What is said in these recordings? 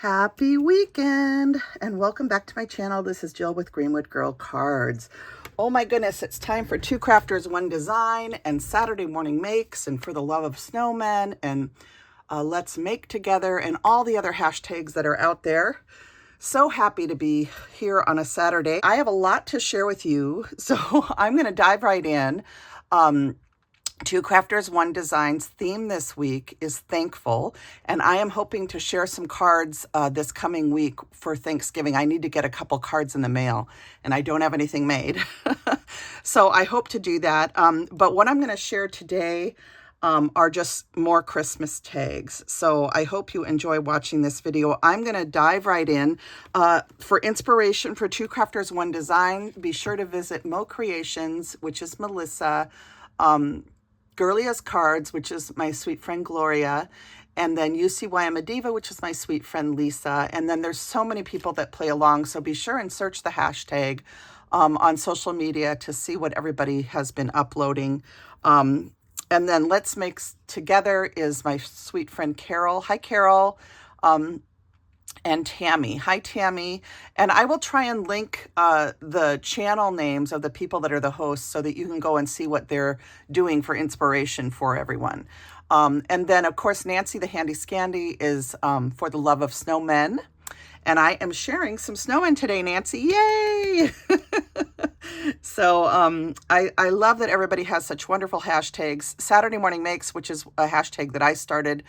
Happy weekend and welcome back to my channel. This is Jill with Greenwood Girl Cards. Oh my goodness, it's time for Two Crafters, One Design and Saturday morning makes and for the love of snowmen and let's make together and all the other hashtags that are out there. So happy to be here on a Saturday. I have a lot to share with you, so I'm going to dive right in. Two Crafters, One Design's theme this week is thankful, and I am hoping to share some cards this coming week for Thanksgiving. I need to get a couple cards in the mail, and I don't have anything made. So I hope to do that. But what I'm going to share today are just more Christmas tags. So I hope you enjoy watching this video. I'm going to dive right in. For inspiration for Two Crafters, One Design, be sure to visit Mo Creations, which is Melissa, Girlia's Cards, which is my sweet friend Gloria, and then You See Why I'm a Diva, which is my sweet friend Lisa. And then there's so many people that play along, so be sure and search the hashtag on social media to see what everybody has been uploading. And then Let's Make Together is my sweet friend Caryl. Hi, Caryl. And Tammy. Hi, Tammy. And I will try and link the channel names of the people that are the hosts so that you can go and see what they're doing for inspiration for everyone. And then, of course, Nancy the Handy Scandy is for the love of snowmen. And I am sharing some snowmen today, Nancy. Yay! So I love that everybody has such wonderful hashtags. Saturday Morning Makes, which is a hashtag that I started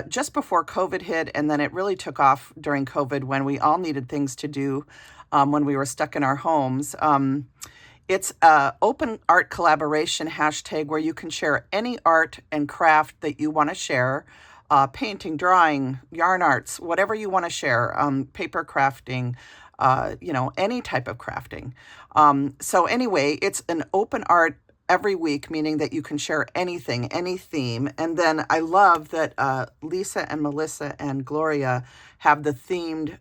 just before COVID hit, and then it really took off during COVID when we all needed things to do when we were stuck in our homes. It's an open art collaboration hashtag where you can share any art and craft that you want to share. Painting, drawing, yarn arts, whatever you want to share, paper crafting, any type of crafting. So anyway, it's an open art every week, meaning that you can share anything, any theme. And then I love that Lisa and Melissa and Gloria have the themed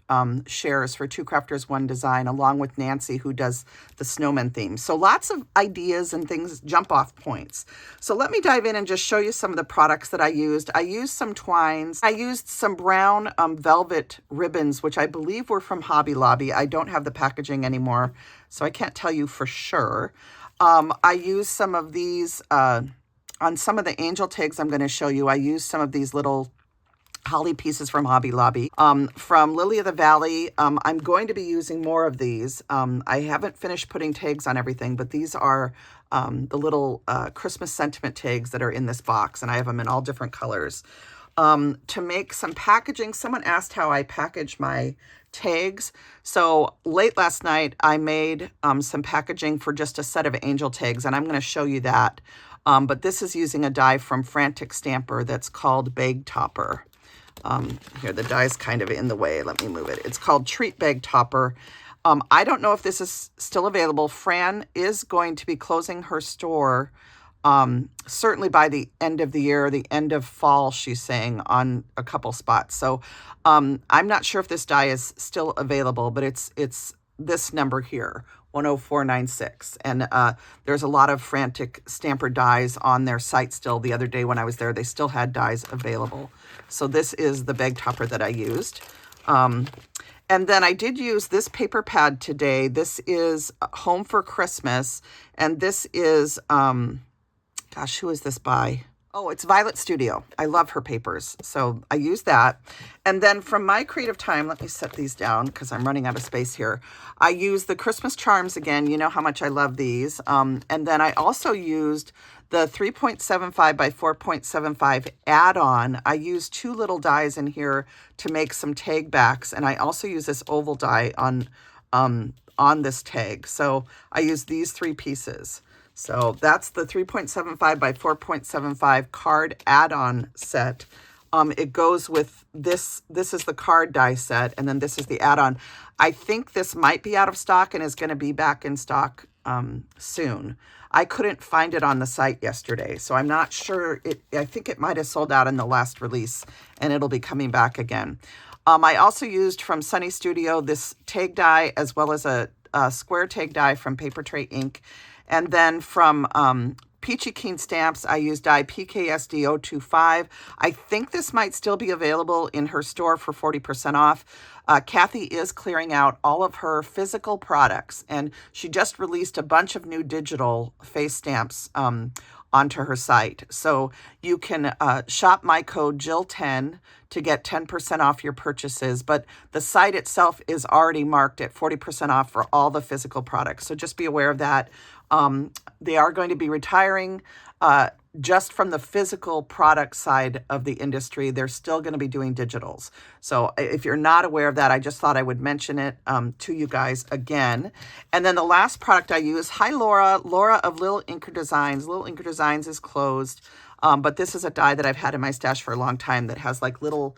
shares for Two Crafters, One Design, along with Nancy, who does the snowman theme. So lots of ideas and things, jump off points. So let me dive in and just show you some of the products that I used. I used some twines. I used some brown velvet ribbons, which I believe were from Hobby Lobby. I don't have the packaging anymore, so I can't tell you for sure. I used some of these on some of the angel tags I'm going to show you. I used some of these little holly pieces from Hobby Lobby. From Lily of the Valley, I'm going to be using more of these. I haven't finished putting tags on everything, but these are the little Christmas sentiment tags that are in this box, and I have them in all different colors. To make some packaging, someone asked how I package my tags. So late last night, I made some packaging for just a set of angel tags, and I'm going to show you that. But this is using a die from Frantic Stamper that's called Bag Topper. Here, the die's kind of in the way. Let me move it. It's called Treat Bag Topper. I don't know if this is still available. Fran is going to be closing her store certainly by the end of the year, the end of fall, she's saying, on a couple spots. So I'm not sure if this die is still available, but it's this number here, 10496. And there's a lot of Frantic Stamper dies on their site still. The other day when I was there, they still had dies available. So this is the bag topper that I used. And then I did use this paper pad today. This is Home for Christmas. And this is, gosh, who is this by? Oh, it's Violet Studio. I love her papers. So I use that. And then from my creative time, let me set these down because I'm running out of space here. I use the Christmas charms again. You know how much I love these. And then I also used the 3.75 by 4.75 add-on. I used two little dies in here to make some tag backs. And I also use this oval die on this tag. So I use these three pieces. So that's the 3.75 by 4.75 card add-on set. It goes with this. This is the card die set, and then this is the add-on. I think this might be out of stock and is going to be back in stock soon. I couldn't find it on the site yesterday, so I'm not sure. I think it might have sold out in the last release, and it'll be coming back again. I also used from Sunny Studio this tag die as well as a square tag die from Paper Tray Ink. And then from Peachy Keen stamps, I use die PKSD025. I think this might still be available in her store for 40% off. Kathy is clearing out all of her physical products, and she just released a bunch of new digital face stamps onto her site. So you can shop my code Jill10 to get 10% off your purchases, but the site itself is already marked at 40% off for all the physical products. So just be aware of that. They are going to be retiring just from the physical product side of the industry. They're still going to be doing digitals. So if you're not aware of that, I just thought I would mention it to you guys again. And then the last product I use, hi Laura, Laura of Little Inker Designs. Little Inker Designs is closed, but this is a die that I've had in my stash for a long time that has like little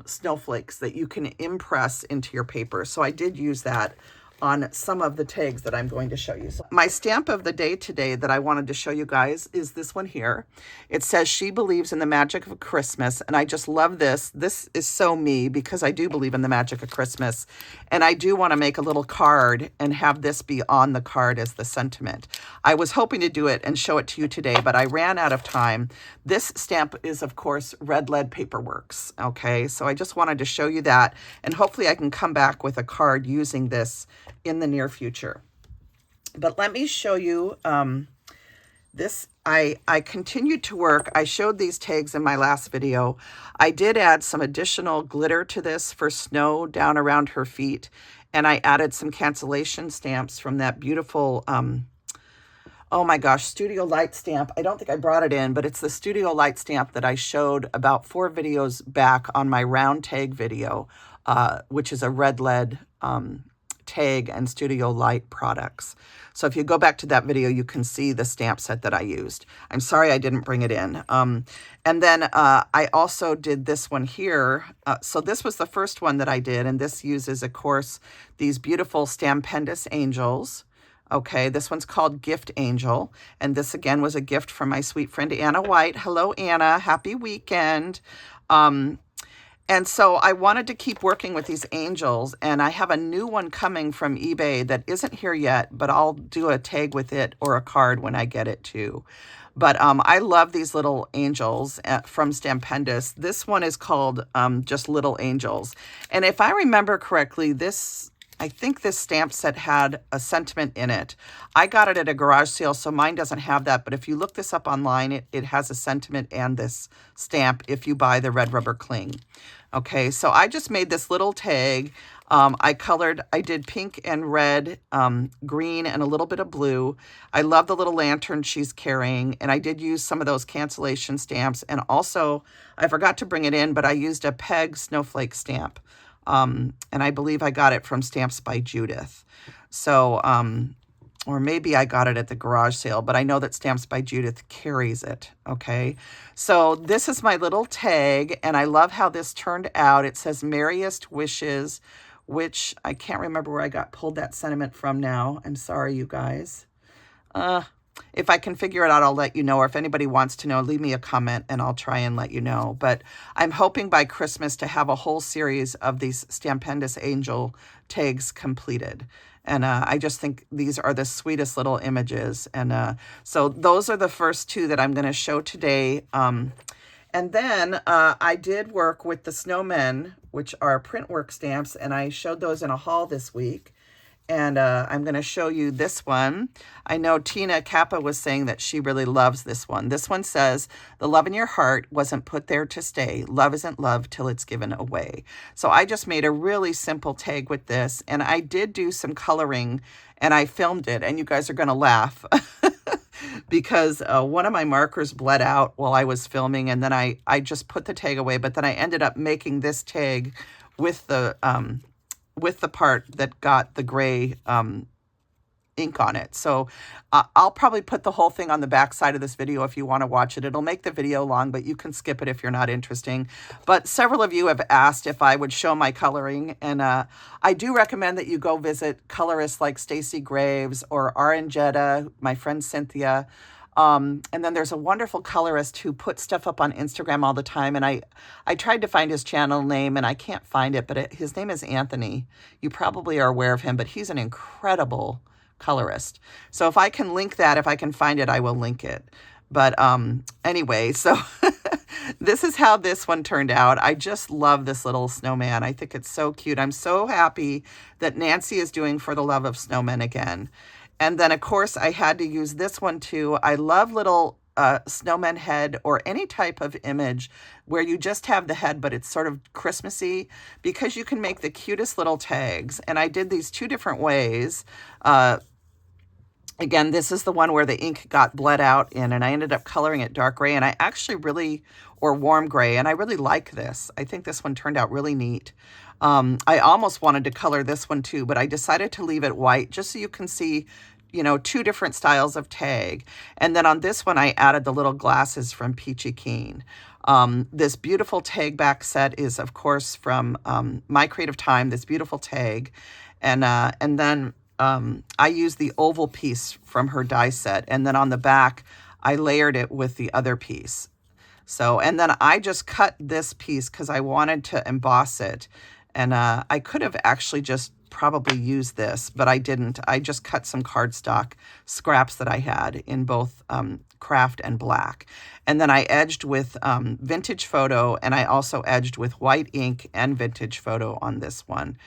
snowflakes that you can impress into your paper. So I did use that on some of the tags that I'm going to show you. So my stamp of the day today that I wanted to show you guys is this one here. It says, she believes in the magic of Christmas. And I just love this. This is so me because I do believe in the magic of Christmas. And I do want to make a little card and have this be on the card as the sentiment. I was hoping to do it and show it to you today, but I ran out of time. This stamp is, of course, Red Lead Paperworks. Okay, so I just wanted to show you that. And hopefully I can come back with a card using this in the near future. But let me show you this. I continued to work. I showed these tags in my last video. I did add some additional glitter to this for snow down around her feet. And I added some cancellation stamps from that beautiful, oh my gosh, Studio Light stamp. I don't think I brought it in, but it's the Studio Light stamp that I showed about 4 videos back on my round tag video, which is a Red Lead tag and Studio Light products. So if you go back to that video, you can see the stamp set that I used. I'm sorry I didn't bring it in. And then I also did this one here. So this was the first one that I did, and this uses, of course, these beautiful Stampendous Angels. Okay, this one's called Gift Angel, and this again was a gift from my sweet friend Anna White. Hello, Anna. Happy weekend. And so I wanted to keep working with these angels, and I have a new one coming from eBay that isn't here yet, but I'll do a tag with it or a card when I get it too. But I love these little angels from Stampendous. This one is called just Little Angels. And if I remember correctly, I think this stamp set had a sentiment in it. I got it at a garage sale, so mine doesn't have that. But if you look this up online, it has a sentiment and this stamp if you buy the red rubber cling. Okay, so I just made this little tag. I did pink and red, green, and a little bit of blue. I love the little lantern she's carrying, and I did use some of those cancellation stamps. And also, I forgot to bring it in, but I used a Peg snowflake stamp. And I believe I got it from Stamps by Judith. So, or maybe I got it at the garage sale, but I know that Stamps by Judith carries it, okay? So this is my little tag, and I love how this turned out. It says Merriest Wishes, which I can't remember where I pulled that sentiment from now. I'm sorry, you guys. If I can figure it out, I'll let you know. Or if anybody wants to know, leave me a comment and I'll try and let you know. But I'm hoping by Christmas to have a whole series of these Stampendous Angel tags completed. And I just think these are the sweetest little images. And so those are the first 2 that I'm going to show today. And then I did work with the Snowmen, which are print work stamps. And I showed those in a haul this week. And I'm going to show you this one. I know Tina Kappa was saying that she really loves this one. This one says, the love in your heart wasn't put there to stay. Love isn't love till it's given away. So I just made a really simple tag with this. And I did do some coloring and I filmed it. And you guys are going to laugh because one of my markers bled out while I was filming. And then I just put the tag away. But then I ended up making this tag with the part that got the gray ink on it. So I'll probably put the whole thing on the back side of this video if you want to watch it. It'll make the video long, but you can skip it if you're not interested. But several of you have asked if I would show my coloring, and I do recommend that you go visit colorists like Stacy Graves or Arangetta, my friend Cynthia. And then there's a wonderful colorist who puts stuff up on Instagram all the time. And I tried to find his channel name and I can't find it, but his name is Anthony. You probably are aware of him, but he's an incredible colorist. So if I can link that, if I can find it, I will link it. But anyway, so this is how this one turned out. I just love this little snowman. I think it's so cute. I'm so happy that Nancy is doing For the Love of Snowmen again. And then, of course, I had to use this one too. I love little snowman head or any type of image where you just have the head, but it's sort of Christmassy, because you can make the cutest little tags. And I did these two different ways. Again, this is the one where the ink got bled out in, and I ended up coloring it dark gray, and I actually really, or warm gray, and I really like this. I think this one turned out really neat. I almost wanted to color this one too, but I decided to leave it white just so you can see, you know, two different styles of tag. And then on this one, I added the little glasses from Peachy Keen. This beautiful tag back set is, of course, from My Creative Time, this beautiful tag. And then I used the oval piece from her die set. And then on the back, I layered it with the other piece. So, and then I just cut this piece because I wanted to emboss it. And I could have actually just probably used this, but I didn't. I just cut some cardstock scraps that I had in both craft and black. And then I edged with vintage photo, and I also edged with white ink and vintage photo on this one.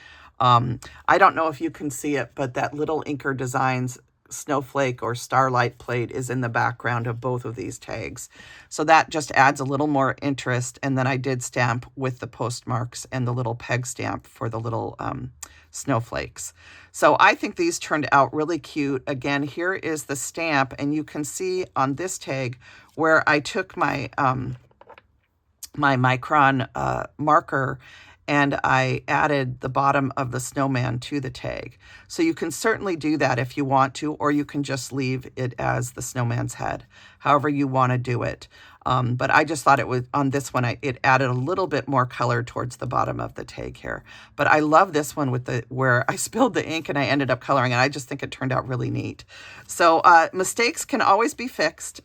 I don't know if you can see it, but that little Inker Designs snowflake or starlight plate is in the background of both of these tags. So that just adds a little more interest. And then I did stamp with the postmarks and the little peg stamp for the little snowflakes. So I think these turned out really cute. Again, here is the stamp, and you can see on this tag where I took my my micron marker and I added the bottom of the snowman to the tag. So you can certainly do that if you want to, or you can just leave it as the snowman's head, however you want to do it. But I just thought it was, on this one, it added a little bit more color towards the bottom of the tag here. But I love this one with the, where I spilled the ink and I ended up coloring, and I just think it turned out really neat. So mistakes can always be fixed.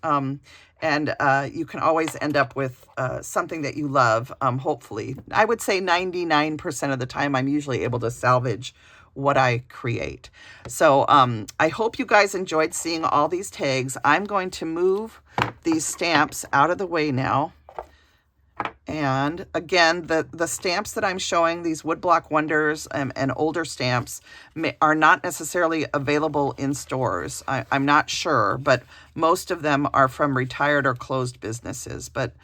And you can always end up with something that you love, hopefully. I would say 99% of the time, I'm usually able to salvage what I create. So I hope you guys enjoyed seeing all these tags. I'm going to move these stamps out of the way now. And again, the stamps that I'm showing, these Woodblock Wonders and older stamps, are not necessarily available in stores. I'm not sure, but most of them are from retired or closed businesses. But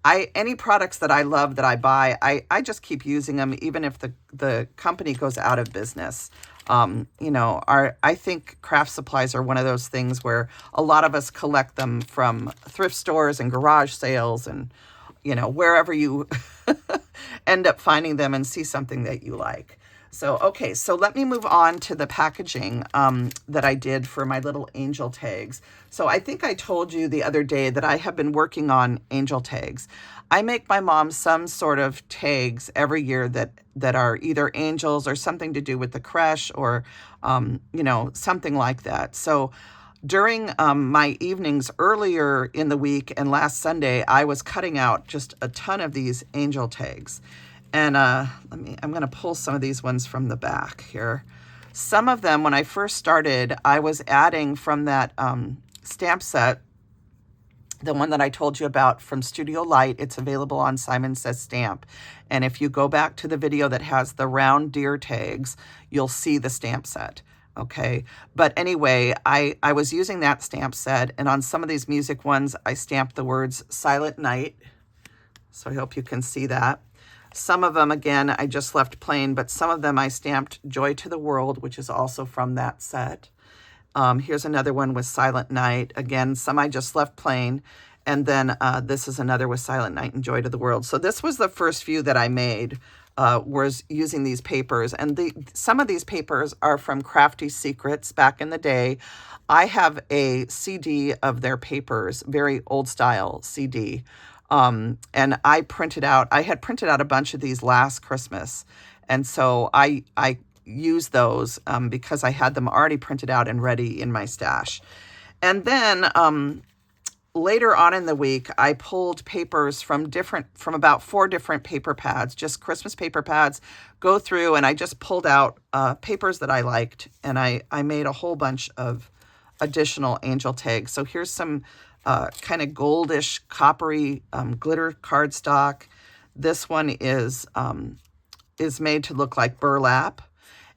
any products that I love that I buy, I just keep using them, even if the company goes out of business. You know, I think craft supplies are one of those things where a lot of us collect them from thrift stores and garage sales and, you know, wherever you end up finding them and see something that you like. So, okay, so let me move on to the packaging that I did for my little angel tags. So I think I told you the other day that I have been working on angel tags. I make my mom some sort of tags every year that are either angels or something to do with the creche or, you know, something like that. So during my evenings earlier in the week and last Sunday, I was cutting out just a ton of these angel tags. And I'm going to pull some of these ones from the back here. Some of them, when I first started, I was adding from that stamp set, the one that I told you about from Studio Light. It's available on Simon Says Stamp. And if you go back to the video that has the round deer tags, you'll see the stamp set. Okay, but anyway, I was using that stamp set, and on some of these music ones, I stamped the words Silent Night. So I hope you can see that. Some of them, again, I just left plain, but some of them I stamped Joy to the World, which is also from that set. Here's another one with Silent Night. Again, some I just left plain. And then this is another with Silent Night and Joy to the World. So this was the first few that I made, was using these papers. And some of these papers are from Crafty Secrets back in the day. I have a CD of their papers, very old style CD. And I had printed out a bunch of these last Christmas. And so I used those because I had them already printed out and ready in my stash. And then later on in the week, I pulled papers from about 4 different paper pads, just Christmas paper pads, go through, and I just pulled out papers that I liked, and I made a whole bunch of additional angel tags. So here's some kind of goldish, coppery glitter cardstock. This one is made to look like burlap.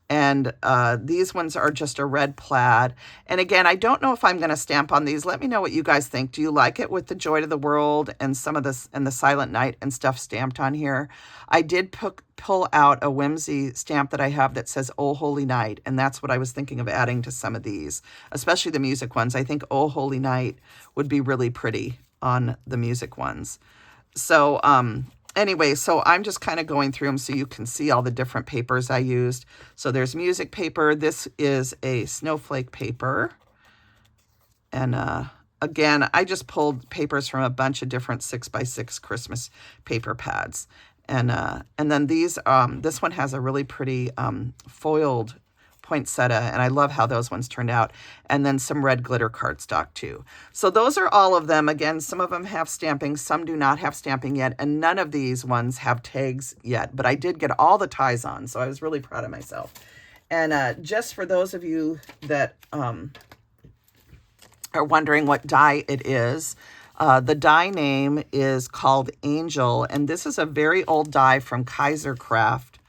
And these ones are just a red plaid. And again, I don't know if I'm going to stamp on these. Let me know what you guys think. Do you like it with the Joy to the World and some of this and the Silent Night and stuff stamped on here? I did pull out a whimsy stamp that I have that says Oh Holy Night, and that's what I was thinking of adding to some of these, especially the music ones. I think Oh Holy Night would be really pretty on the music ones. So anyway, so I'm just kind of going through them so you can see all the different papers I used. So there's music paper. This is a snowflake paper. And again, I just pulled papers from a bunch of different 6x6 Christmas paper pads. And then these, this one has a really pretty foiled poinsettia, and I love how those ones turned out. And then some red glitter cardstock too. So those are all of them. Again, some of them have stamping, some do not have stamping yet, and none of these ones have tags yet, but I did get all the ties on, so I was really proud of myself. And just for those of you that are wondering what die it is, the die name is called Angel, and this is a very old die from Kaiser Craft.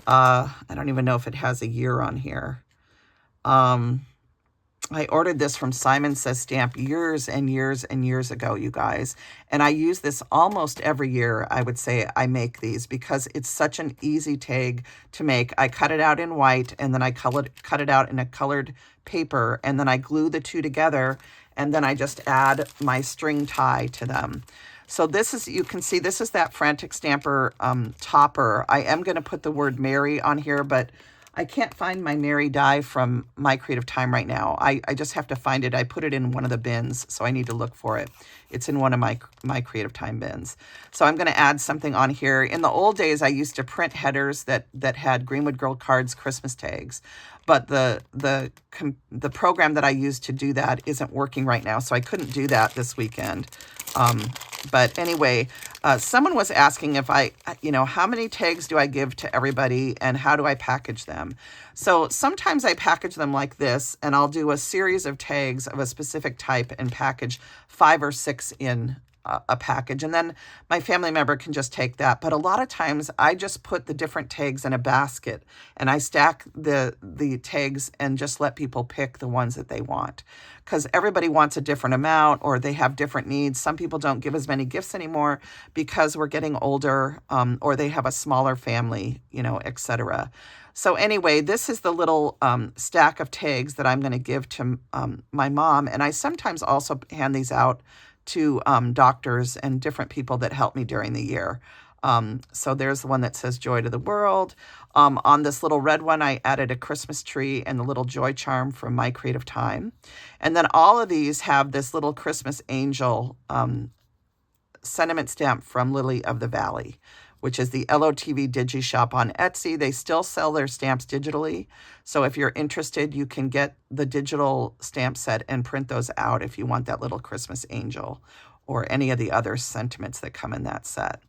I don't even know if it has a year on here. I ordered this from Simon Says Stamp years and years and years ago, you guys. And I use this almost every year, I would say I make these, because it's such an easy tag to make. I cut it out in white, and then I cut it out in a colored paper, and then I glue the two together, and then I just add my string tie to them. So this is, you can see, this is that Frantic Stamper topper. I am going to put the word Mary on here, but I can't find my Mary die from My Creative Time right now. I just have to find it. I put it in one of the bins, so I need to look for it. It's in one of my Creative Time bins. So I'm going to add something on here. In the old days, I used to print headers that had Greenwood Girl Cards Christmas tags. But the program that I used to do that isn't working right now, so I couldn't do that this weekend. But anyway, someone was asking if how many tags do I give to everybody and how do I package them? So sometimes I package them like this, and I'll do a series of tags of a specific type and package 5 or 6 in a package, and then my family member can just take that. But a lot of times I just put the different tags in a basket, and I stack the tags and just let people pick the ones that they want, because everybody wants a different amount, or they have different needs. Some people don't give as many gifts anymore because we're getting older, or they have a smaller family, etc. So anyway, this is the little stack of tags that I'm going to give to my mom, and I sometimes also hand these out to doctors and different people that help me during the year. So there's the one that says Joy to the World. On this little red one, I added a Christmas tree and the little joy charm from My Creative Time. And then all of these have this little Christmas angel sentiment stamp from Lily of the Valley, which is the LOTV Digi Shop on Etsy. They still sell their stamps digitally. So if you're interested, you can get the digital stamp set and print those out if you want that little Christmas angel or any of the other sentiments that come in that set.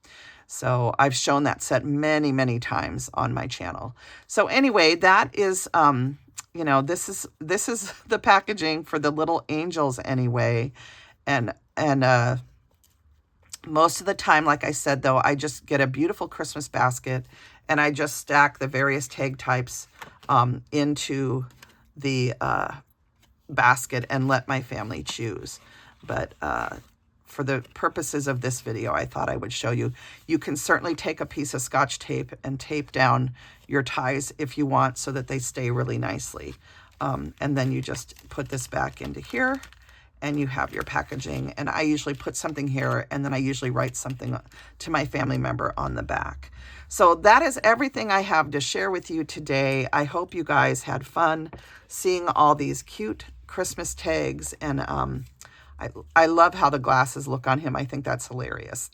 So I've shown that set many, many times on my channel. So anyway, that is, this is the packaging for the little angels anyway. And most of the time, like I said, though, I just get a beautiful Christmas basket and I just stack the various tag types into the basket and let my family choose. But for the purposes of this video, I thought I would show you. You can certainly take a piece of Scotch tape and tape down your ties if you want so that they stay really nicely. And then you just put this back into here, and you have your packaging. And I usually put something here, and then I usually write something to my family member on the back. So that is everything I have to share with you today. I hope you guys had fun seeing all these cute Christmas tags. And I love how the glasses look on him. I think that's hilarious.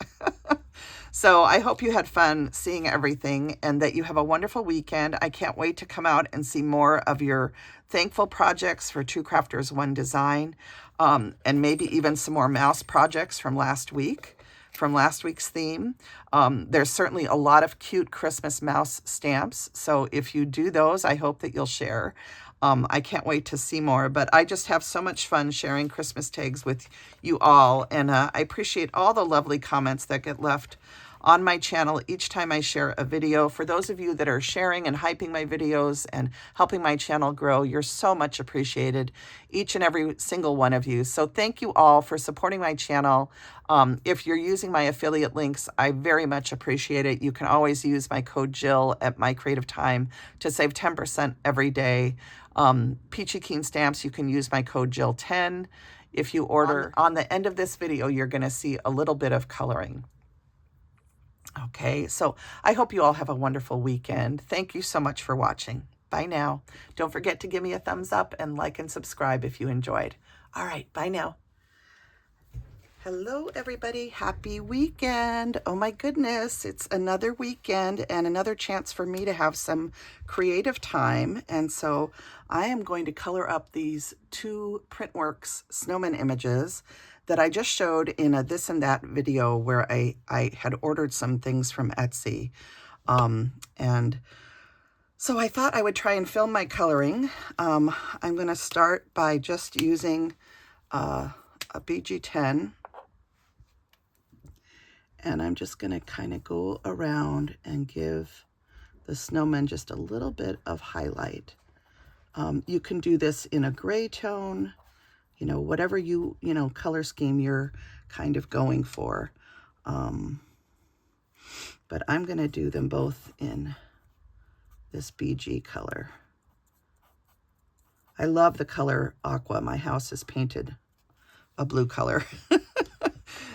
So I hope you had fun seeing everything and that you have a wonderful weekend. I can't wait to come out and see more of your thankful projects for Two Crafters One Design, and maybe even some more mouse projects from last week, from last week's theme. There's certainly a lot of cute Christmas mouse stamps. So if you do those, I hope that you'll share. I can't wait to see more, but I just have so much fun sharing Christmas tags with you all. And I appreciate all the lovely comments that get left on my channel each time I share a video. For those of you that are sharing and hyping my videos and helping my channel grow, you're so much appreciated, each and every single one of you. So thank you all for supporting my channel. If you're using my affiliate links, I very much appreciate it. You can always use my code Jill at My Creative Time to save 10% every day. Peachy Keen stamps, you can use my code Jill10. If you order, on the end of this video, you're going to see a little bit of coloring. Okay, so I hope you all have a wonderful weekend. Thank you so much for watching. Bye now. Don't forget to give me a thumbs up and like and subscribe if you enjoyed. All right, bye now. Hello, everybody. Happy weekend. Oh my goodness, it's another weekend and another chance for me to have some creative time. And so I am going to color up these two Printworks snowman images that I just showed in a this and that video where I had ordered some things from Etsy. And so I thought I would try and film my coloring. I'm going to start by just using a BG10. And I'm just going to kind of go around and give the snowman just a little bit of highlight. You can do this in a gray tone, you know, whatever color scheme you're kind of going for. But I'm going to do them both in this BG color. I love the color aqua. My house is painted a blue color.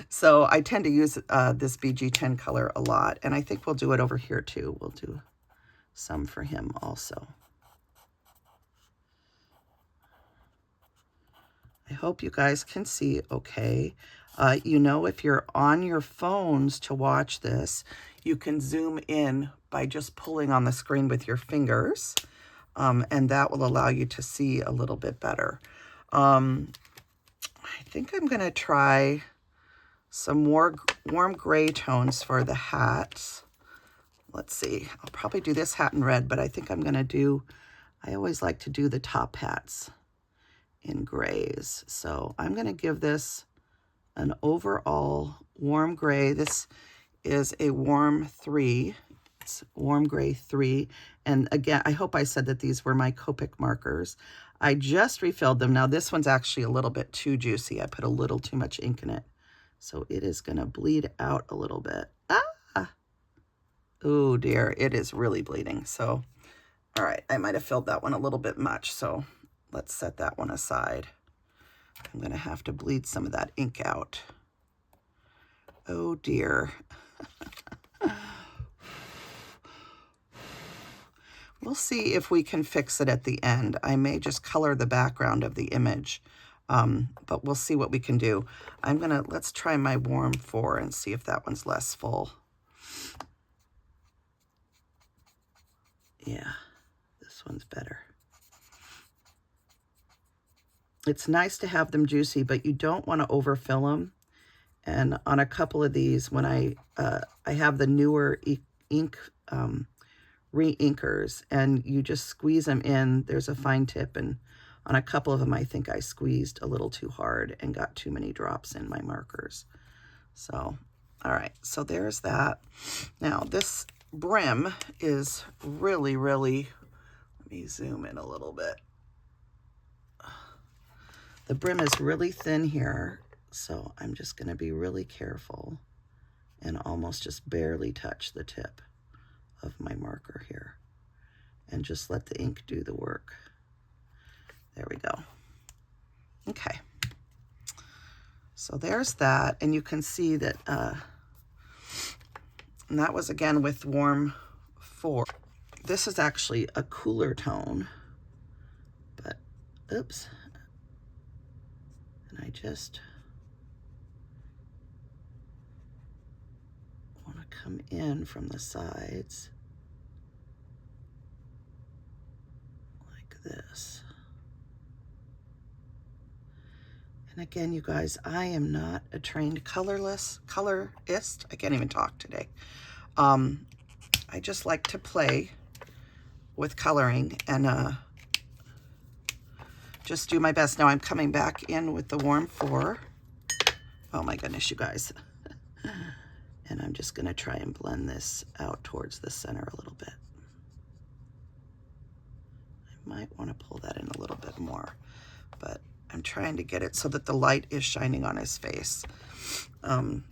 So I tend to use this BG10 color a lot. And I think we'll do it over here too. We'll do some for him also. I hope you guys can see okay. You know, if you're on your phones to watch this, you can zoom in by just pulling on the screen with your fingers, and that will allow you to see a little bit better. I think I'm going to try some more warm gray tones for the hats. Let's see. I'll probably do this hat in red, but I think I'm going to do, I always like to do the top hats in grays. So I'm going to give this an overall warm gray. This is a warm 3. It's warm gray 3. And again, I hope I said that these were my Copic markers. I just refilled them. Now this one's actually a little bit too juicy. I put a little too much ink in it. So it is going to bleed out a little bit. Ah! Oh dear, it is really bleeding. So, all right, I might have filled that one a little bit much. So let's set that one aside. I'm going to have to bleed some of that ink out. Oh dear. We'll see if we can fix it at the end. I may just color the background of the image, but we'll see what we can do. Let's try my warm 4 and see if that one's less full. Yeah, this one's better. It's nice to have them juicy, but you don't want to overfill them. And on a couple of these, when I have the newer ink re-inkers, and you just squeeze them in. There's a fine tip, and on a couple of them, I think I squeezed a little too hard and got too many drops in my markers. So, all right, so there's that. Now, this brim is really, really, let me zoom in a little bit. The brim is really thin here, so I'm just going to be really careful and almost just barely touch the tip of my marker here and just let the ink do the work. There we go. Okay. So there's that, and you can see that, and that was again with warm 4. This is actually a cooler tone, but oops. And I just, to come in from the sides like this. And again, you guys, I am not a trained colorist. I can't even talk today. I just like to play with coloring and just do my best. Now I'm coming back in with the warm 4. Oh my goodness, you guys. And I'm just gonna try and blend this out towards the center a little bit. I might want to pull that in a little bit more, but I'm trying to get it so that the light is shining on his face. I'm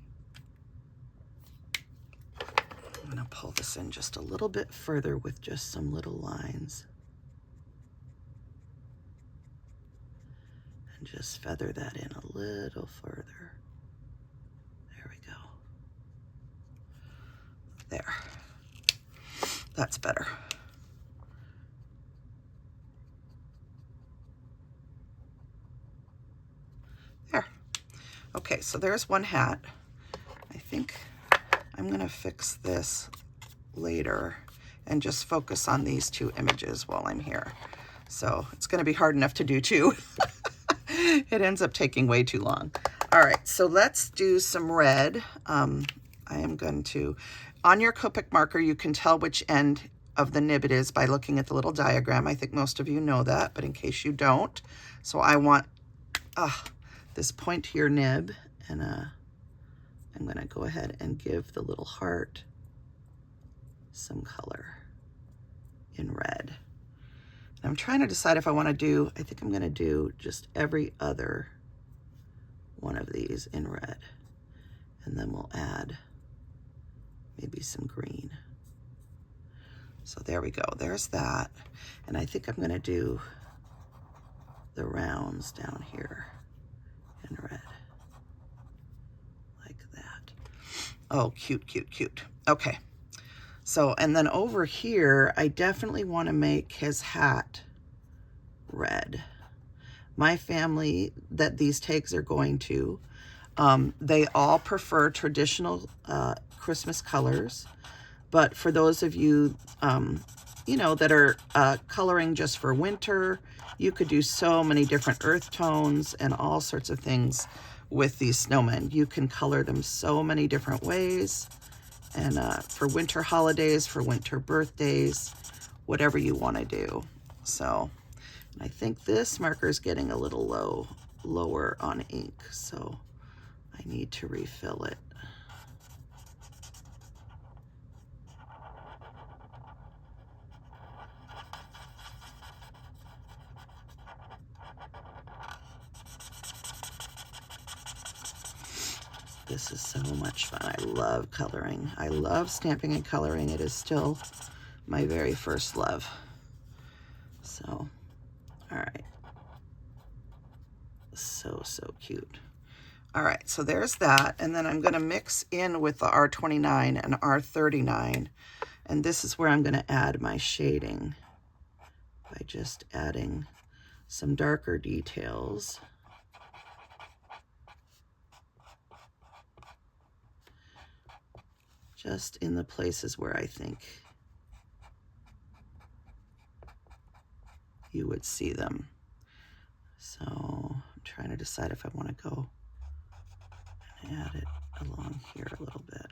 gonna pull this in just a little bit further with just some little lines. And just feather that in a little further. There we go. There. That's better. There. Okay, so there's one hat. I think I'm gonna fix this later and just focus on these 2 images while I'm here. So it's gonna be hard enough to do 2. It ends up taking way too long. All right, so let's do some red. I am going to, on your Copic marker, you can tell which end of the nib it is by looking at the little diagram. I think most of you know that, but in case you don't. So I want this pointier nib, and I'm gonna go ahead and give the little heart some color in red. And I'm trying to decide if I want to do, I think I'm going to do just every other one of these in red. And then we'll add maybe some green. So there we go, there's that. And I think I'm going to do the rounds down here in red. Like that. Oh, cute, cute, cute. Okay. So, and then over here, I definitely want to make his hat red. My family that these tags are going to, they all prefer traditional Christmas colors. But for those of you, you know, that are coloring just for winter, you could do so many different earth tones and all sorts of things with these snowmen. You can color them so many different ways. And for winter holidays, for winter birthdays, whatever you want to do. So I think this marker is getting a little lower on ink, so I need to refill it. This is so much fun. I love coloring. I love stamping and coloring. It is still my very first love. So, all right. So, so cute. All right, so there's that. And then I'm gonna mix in with the R29 and R39. And this is where I'm gonna add my shading by just adding some darker details. Just in the places where I think you would see them. So I'm trying to decide if I want to go and add it along here a little bit.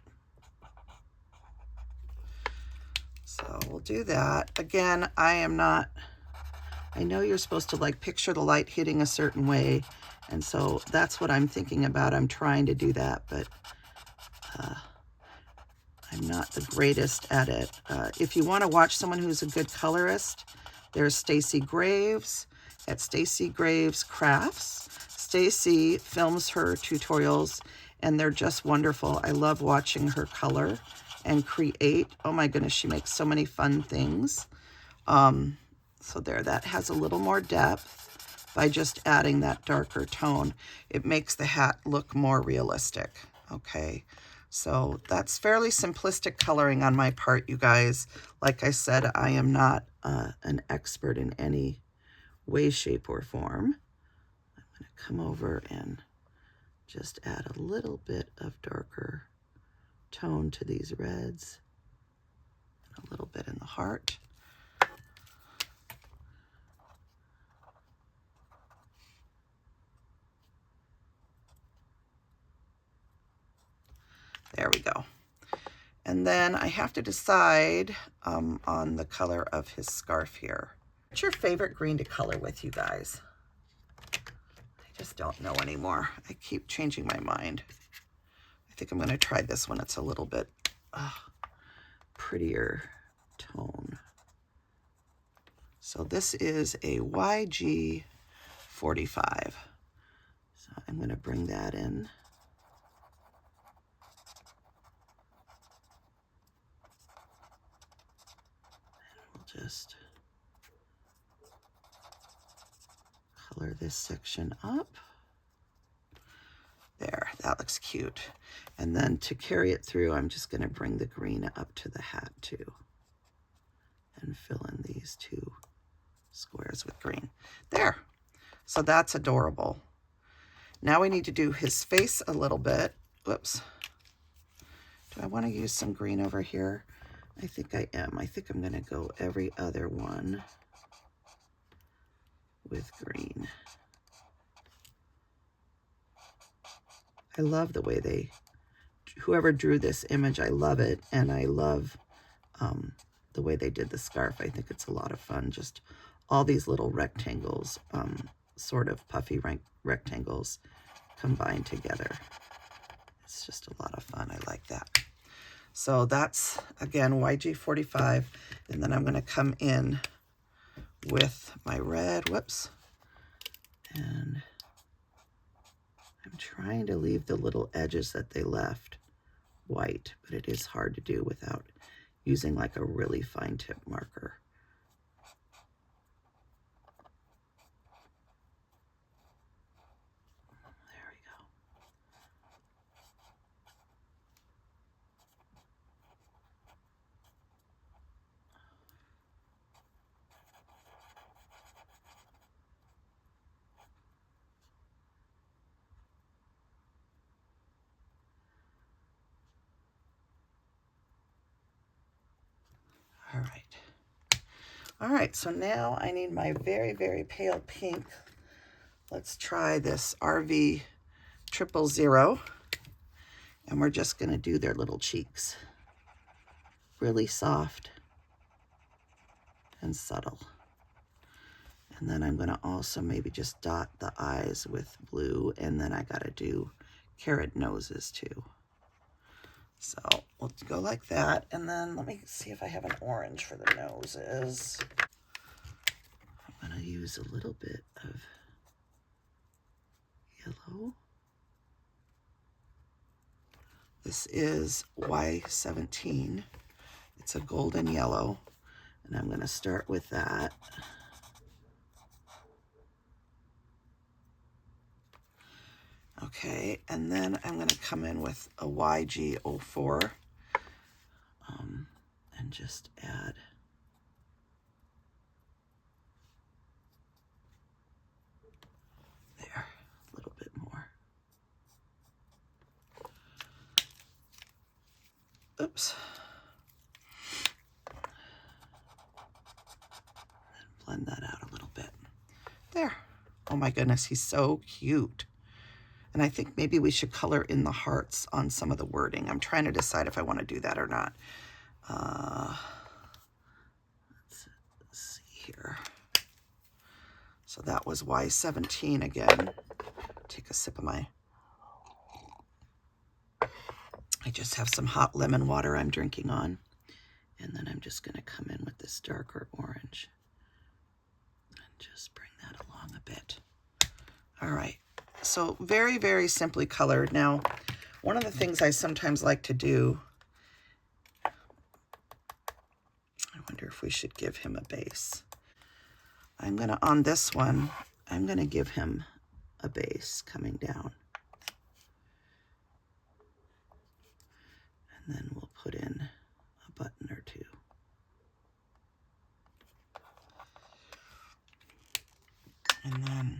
So we'll do that. Again, I know you're supposed to like picture the light hitting a certain way. And so that's what I'm thinking about. I'm trying to do that, but I'm not the greatest at it. If you want to watch someone who's a good colorist, there's Stacy Graves at Stacy Graves Crafts. Stacy films her tutorials and they're just wonderful. I love watching her color and create. Oh my goodness, she makes so many fun things. So there, that has a little more depth by just adding that darker tone. It makes the hat look more realistic, okay? So that's fairly simplistic coloring on my part, you guys. Like I said, I am not an expert in any way, shape, or form. I'm going to come over and just add a little bit of darker tone to these reds, and a little bit in the heart. There we go. And then I have to decide on the color of his scarf here. What's your favorite green to color with, you guys? I just don't know anymore. I keep changing my mind. I think I'm going to try this one. It's a little bit prettier tone. So this is a YG45. So I'm going to bring that in. Just color this section up. There, that looks cute. And then to carry it through, I'm just going to bring the green up to the hat too, and fill in these two squares with green. There. So that's adorable. Now we need to do his face a little bit. Whoops. Do I want to use some green over here? I think I am. I think I'm going to go every other one with green. I love the way whoever drew this image, I love it. And I love the way they did the scarf. I think it's a lot of fun. Just all these little rectangles, sort of puffy rectangles combined together. It's just a lot of fun. I like that. So that's, again, YG45, and then I'm going to come in with my red, whoops, and I'm trying to leave the little edges that they left white, but it is hard to do without using like a really fine tip marker. There we go. All right. All right, so now I need my very, very pale pink. Let's try this RV 000, and we're just gonna do their little cheeks. Really soft and subtle. And then I'm gonna also maybe just dot the eyes with blue, and then I gotta do carrot noses too. So we'll go like that, and then let me see if I have an orange for the noses. I'm gonna use a little bit of yellow. This is Y17. It's a golden yellow, and I'm gonna start with that. Okay, and then I'm gonna come in with a YG04 and just add there, a little bit more. Oops. And blend that out a little bit. There. Oh my goodness, he's so cute. And I think maybe we should color in the hearts on some of the wording. I'm trying to decide if I want to do that or not. Let's see here. So that was Y17 again. Take a sip of my... I just have some hot lemon water I'm drinking on. And then I'm just going to come in with this darker orange. And just bring that along a bit. All right. So very, very simply colored. Now, one of the things I sometimes like to do, I wonder if we should give him a base. I'm going to, on this one, I'm going to give him a base coming down. And then we'll put in a button or two. And then,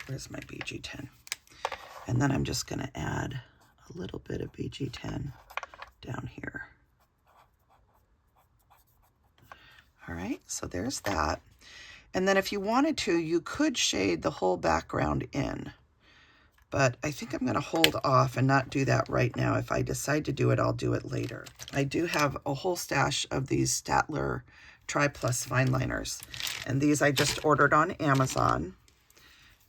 where's my BG10? And then I'm just going to add a little bit of BG10 down here. All right, so there's that. And then if you wanted to, you could shade the whole background in. But I think I'm going to hold off and not do that right now. If I decide to do it, I'll do it later. I do have a whole stash of these Statler Tri-Plus fine liners. And these I just ordered on Amazon.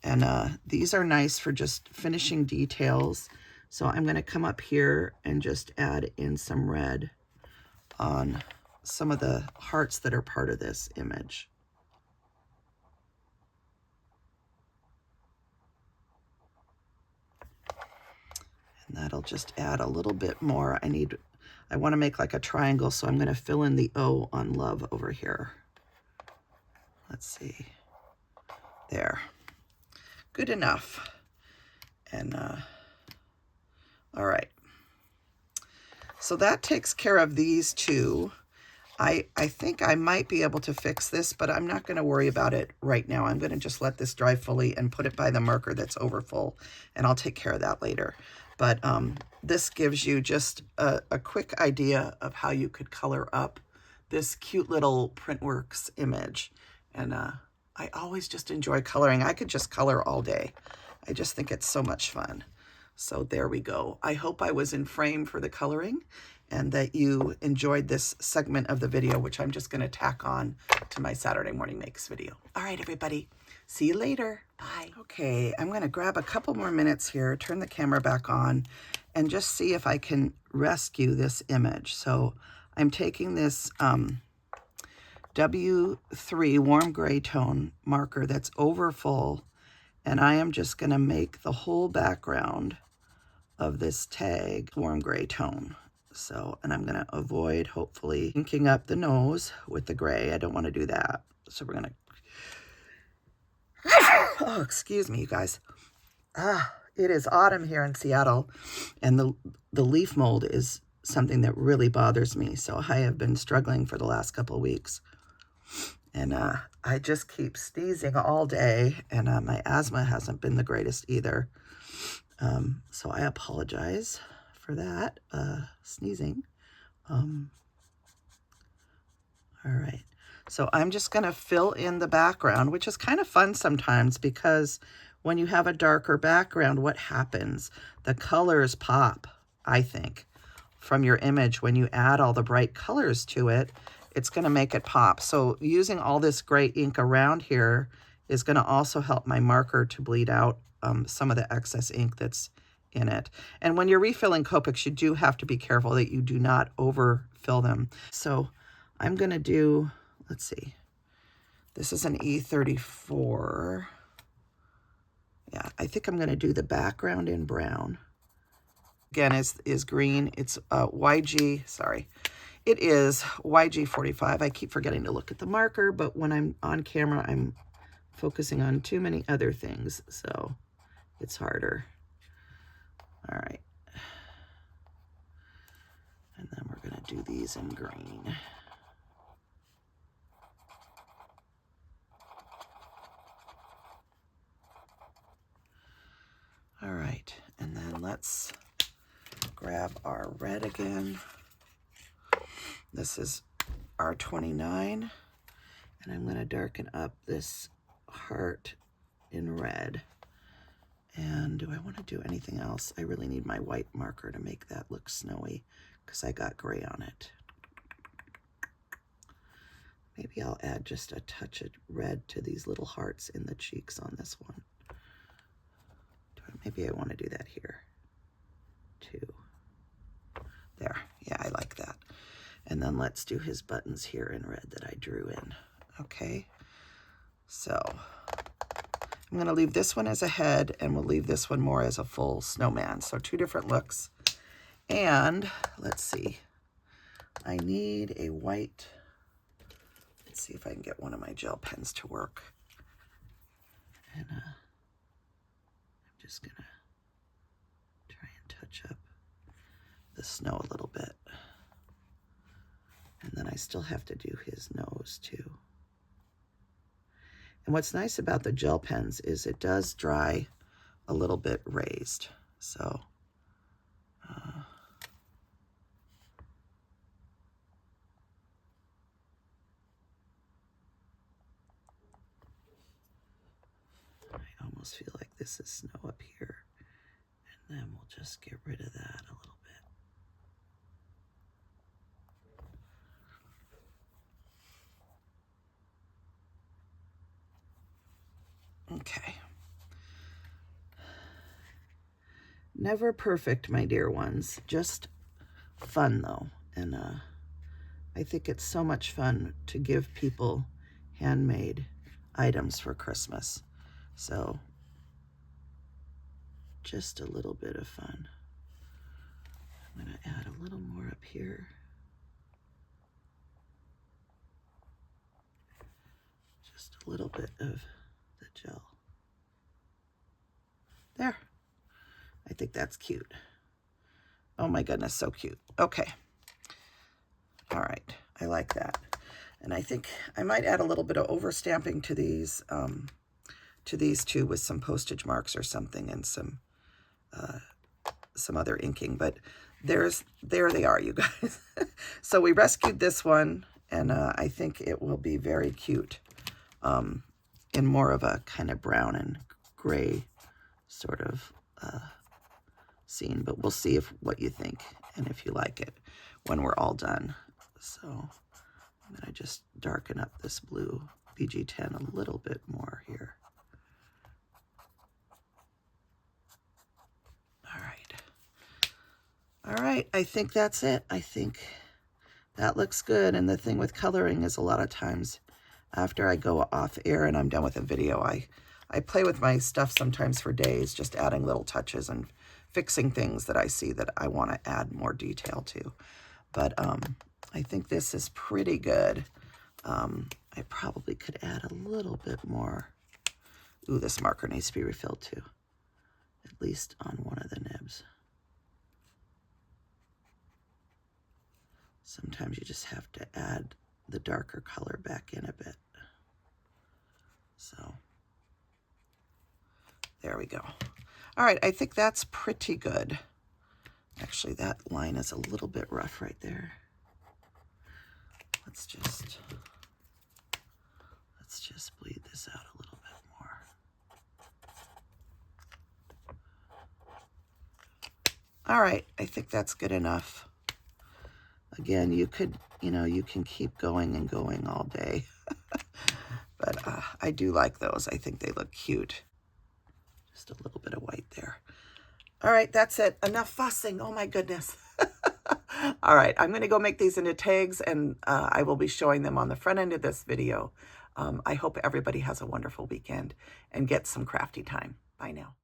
And these are nice for just finishing details. So I'm going to come up here and just add in some red on some of the hearts that are part of this image. And that'll just add a little bit more. I want to make like a triangle, so I'm going to fill in the O on love over here. Let's see. There. Good enough. And, all right. So that takes care of these two. I think I might be able to fix this, but I'm not going to worry about it right now. I'm going to just let this dry fully and put it by the marker that's over full, and I'll take care of that later. But this gives you just a quick idea of how you could color up this cute little Printworks image. And I always just enjoy coloring. I could just color all day. I just think it's so much fun. So there we go. I hope I was in frame for the coloring and that you enjoyed this segment of the video, which I'm just going to tack on to my Saturday morning makes video. All right, everybody. See you later. Bye. Okay, I'm going to grab a couple more minutes here, turn the camera back on, and just see if I can rescue this image. So I'm taking this W3 warm gray tone marker that's over full, and I am just going to make the whole background of this tag warm gray tone. So, and I'm going to avoid, hopefully, inking up the nose with the gray. I don't want to do that. So we're going to... Oh, excuse me, you guys. It is autumn here in Seattle, and the leaf mold is something that really bothers me. So I have been struggling for the last couple of weeks. And I just keep sneezing all day, and my asthma hasn't been the greatest either. So I apologize for that, sneezing. All right. So I'm just going to fill in the background, which is kind of fun sometimes because when you have a darker background, what happens? The colors pop, I think, from your image. When you add all the bright colors to it, it's going to make it pop. So using all this gray ink around here is going to also help my marker to bleed out some of the excess ink that's in it. And when you're refilling Copics, you do have to be careful that you do not overfill them. So I'm going to do, let's see, this is an E34. Yeah, I think I'm going to do the background in brown. Again, is green. It's YG, sorry. It is YG45. I keep forgetting to look at the marker, but when I'm on camera, I'm focusing on too many other things, so it's harder. All right. And then we're going to do these in green. All right, and then let's grab our red again. This is R29, and I'm going to darken up this heart in red. And do I want to do anything else? I really need my white marker to make that look snowy because I got gray on it. Maybe I'll add just a touch of red to these little hearts in the cheeks on this one. Maybe I want to do that here too. There, yeah, I like that. And then let's do his buttons here in red that I drew in. Okay, so I'm going to leave this one as a head, and we'll leave this one more as a full snowman. So two different looks. And let's see, I need a white. Let's see if I can get one of my gel pens to work. And I'm just going to try and touch up the snow a little bit. And then I still have to do his nose too. And what's nice about the gel pens is it does dry a little bit raised. So I almost feel like this is snow up here, and then we'll just get rid of that a little bit. Okay. Never perfect, my dear ones. Just fun, though. And I think it's so much fun to give people handmade items for Christmas. So just a little bit of fun. I'm going to add a little more up here. Just a little bit of the gel. There. I think that's cute. Oh my goodness, so cute. Okay. All right, I like that. And I think I might add a little bit of overstamping to these two with some postage marks or something, and some other inking. But there they are, you guys. So we rescued this one, and I think it will be very cute in more of a kind of brown and gray sort of scene. But we'll see what you think and if you like it when we're all done. So I'm going to just darken up this blue BG10 a little bit more here. All right, I think that's it. I think that looks good. And the thing with coloring is a lot of times after I go off air and I'm done with a video, I play with my stuff sometimes for days, just adding little touches and fixing things that I see that I want to add more detail to. But I think this is pretty good. I probably could add a little bit more. Ooh, this marker needs to be refilled too, at least on one of the nibs. Sometimes you just have to add the darker color back in a bit. So there we go. All right, I think that's pretty good. Actually, that line is a little bit rough right there. Let's just bleed this out a little bit more. All right, I think that's good enough. Again, you can keep going and going all day. But I do like those. I think they look cute. Just a little bit of white there. All right, that's it. Enough fussing. Oh my goodness. All right, I'm going to go make these into tags, and I will be showing them on the front end of this video. I hope everybody has a wonderful weekend and gets some crafty time. Bye now.